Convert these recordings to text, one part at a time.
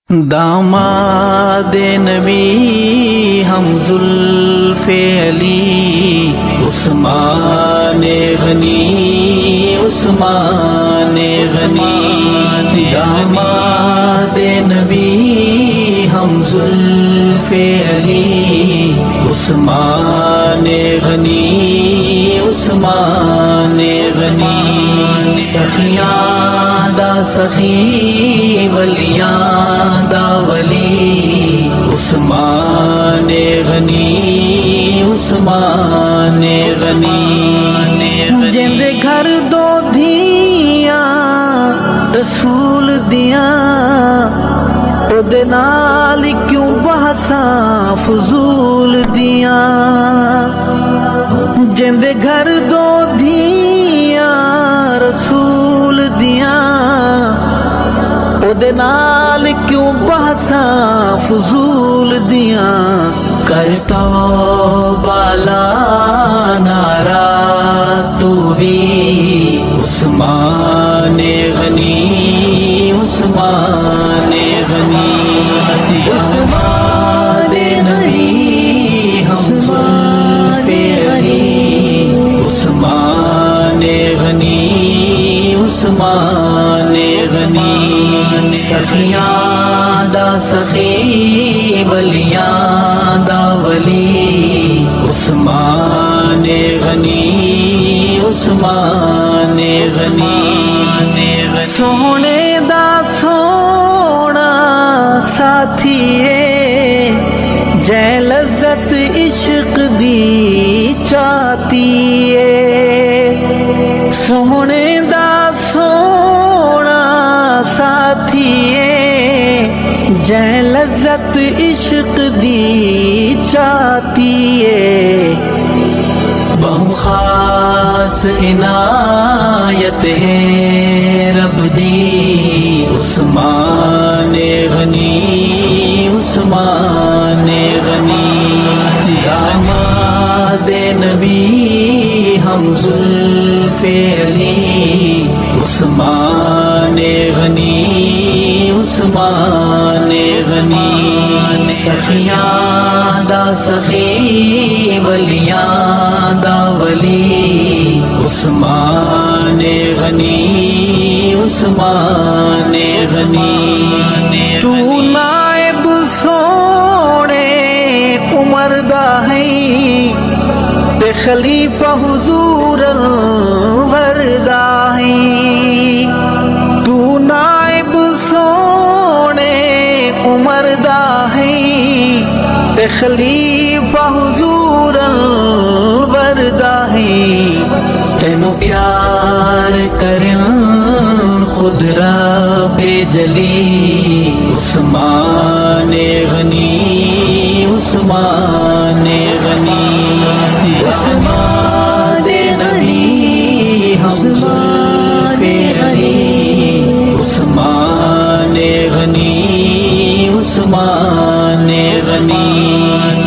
داماد نبی ہم زلف علی عثمان غنی عثمان غنی داماد نبی ہم زلف علی عثمان غنی عثمان غنی سخیاں دا سخی ولیاں دا ولی عثمان غنی عثمان غنی جن دے گھر دو دھیاں رسول دیاں او دے نال کیوں بحثاں فضول دیاں جن دے گھر دو دھیاں رسول دیاں او دے نال کیوں بحثاں فضول دیاں کرتا بالا نارا تو بھی عثمان غنی عثمان غنی عثمان نبی ہم زلف علی عثمان غنی عثمان غنی سخیاں دا سخی ولیاں دا ولی عثمان غنی عثمان غنی سونے دا سونا ساتھی ہے جے لذت عشق دی چاہتی ہے سونے دا سونا ساتھی ہے جے لذت عشق دی چاہتی ہے بہو خاص عنایت ہے رب دی عثمان غنی عثمان غنی داماد نبی ہم زلف علی عثمان غنی عثمان غنی سخیاں دا سخی ولیاں دا ولی عثمان غنی عثمان غنی تو نائب سونے عمر دا ہے تے خلیفہ حضور انور دا ہے تو نائب سونے عمر دا ہے تے خلیفہ حضور انور دا ہے تینو پیار کرن خود رب جلی عثمان غنی عثمان غنی عثمان نبی ہم زلف علی عثمان غنی عثمان غنی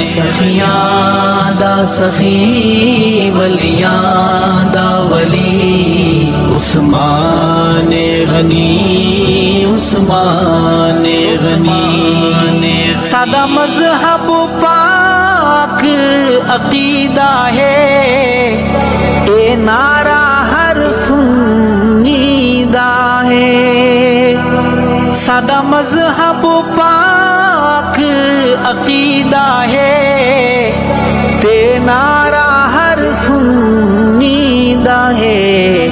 سخیاں دا سخی ولیاں دا ولی عثمان غنی عثمان غنی سادہ مذہب پاک عقیدہ ہے اے نعرہ ہر سنی دا ہے سادہ مذہب پاک عقیدہ ہے تے نعرہ ہر سنی دا ہے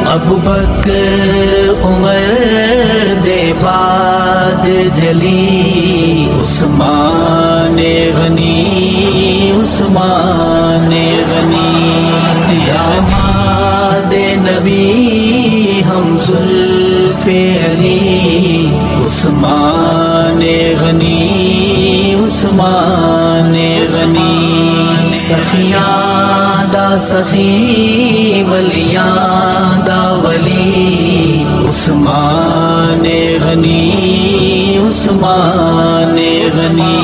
ابو بکر عمر دے بعد جلی عثمان غنی عثمان غنی داماد نبی ہم زلف علی عثمان غنی عثمان غنی سخیاں دا سخی ولیاں دا ولی عثمان غنی عثمان غنی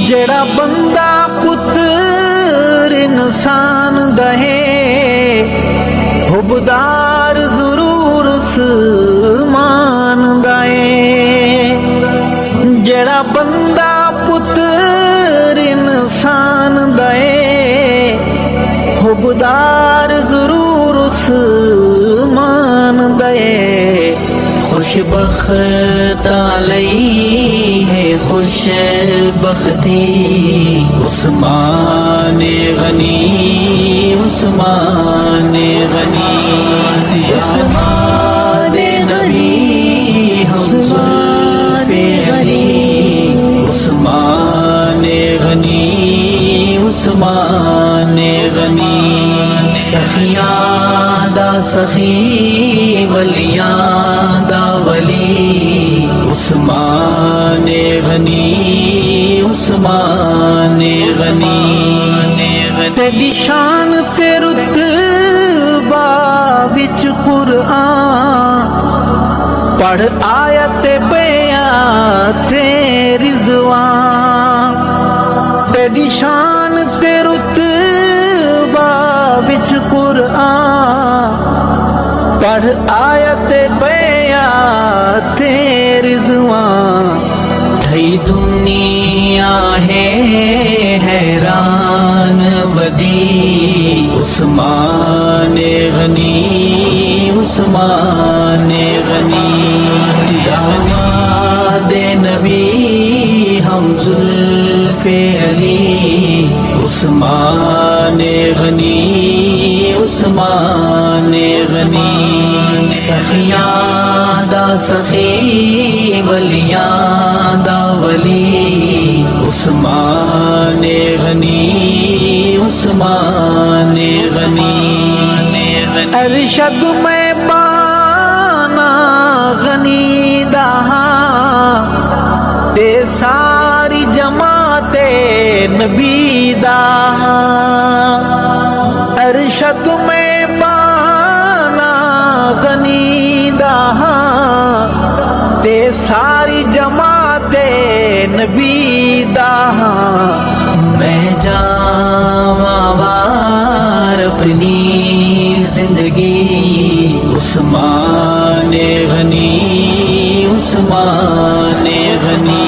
جڑا بندہ پتر انسان دہے حبدار ضرور عثمان دائے دیدار ضرور عثمان دے خوش بخت علی ہے خوش بختی عثمان غنی عثمان غنی احمد نبی ہم زلف علی عثمان غنی عثمان غنی سخیاں دا سخی ولیاں دا ولی عثمان غنی عثمان غنی تیری شان تے رتبہ وچ قرآن پڑھ آیت بیان تیری زبان تیری شان تے رتبہ وچ قرآن پڑھ آیت بیان تیری زبان تھئی دنیا ہے حیران ودی عثمان غنی عثمان غنی داماد نبی ہم زلف علی عثمان غنی عثمان غنی سخیاں دا سخی ولیاں دا ولی عثمان غنی عثمان غنی ارشد میں بانا غنی دہاں تے ساری جماعت نبی دہاں ارشد میں بانا غنی دہاں تے ساری جماعت نبی دہاں میں جاواں وار اپنی زندگی عثمان غنی عثمان غنی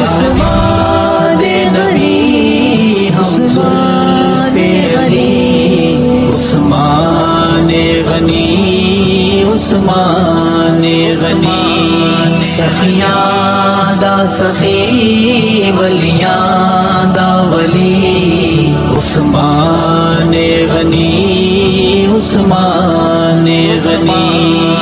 عثمان نبی ہم زلف علی عثمان غنی عثمان غنی سخیاں دا سخی ولیاں دا ولی عثمان غنی عثمان غنی